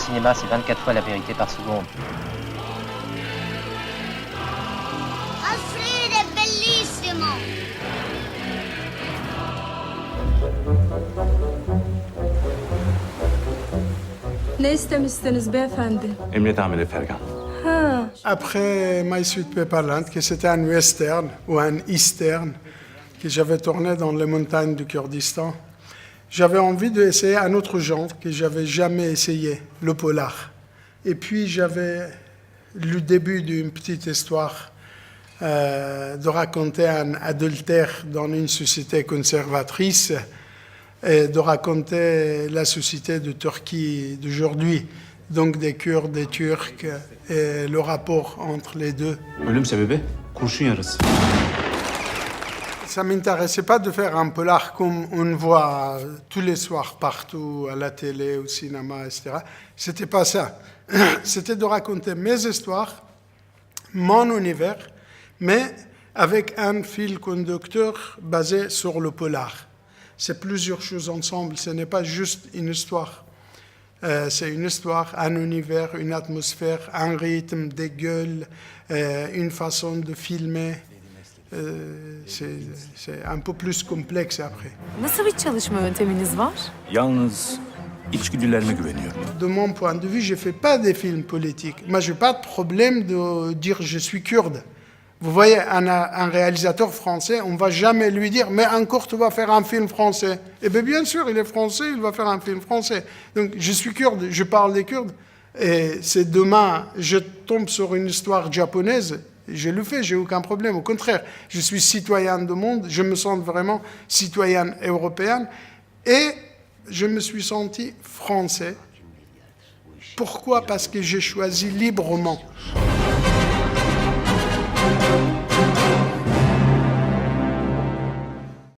cinéma, c'est 24 fois la vérité par seconde. Alfred è bellissimo! Ne istemişsiniz beyefendi? Emniyet Amiri Fergan. Ha, Après My Sweet Pepperland, que c'était un western ou un eastern que j'avais tourné dans les montagnes du Kurdistan, j'avais envie d'essayer un autre genre que j'avais jamais essayé, le polar. Et puis j'avais le début d'une petite histoire de raconter un adultère dans une société conservatrice et de raconter la société de Turquie d'aujourd'hui, donc des Kurdes, des Turcs et le rapport entre les deux. Ölüm sebebi kurşun yarası. Ça ne m'intéressait pas de faire un polar comme on voit tous les soirs partout, à la télé, au cinéma, etc. C'était pas ça. C'était de raconter mes histoires, mon univers, mais avec un fil conducteur basé sur le polar. C'est plusieurs choses ensemble, ce n'est pas juste une histoire. C'est une histoire, un univers, une atmosphère, un rythme, des gueules, une façon de filmer. C'est un peu plus complexe après. Nasıl bir çalışma yönteminiz var? Yalnız içgüdülerime güveniyorum. De mon point de vue, je ne fais pas des films politiques. Moi, je n'ai pas de problème de dire je suis kurde. Vous voyez, un réalisateur français, on ne va jamais lui dire « Mais encore, tu vas faire un film français ». Eh bien sûr, il est français, il va faire un film français. Donc, je suis kurde, je parle des Kurdes. Et c'est demain, je tombe sur une histoire japonaise, je le fais, j'ai aucun problème. Au contraire, je suis citoyen du monde, je me sens vraiment citoyenne européenne. Et je me suis senti français. Pourquoi? Parce que j'ai choisi librement.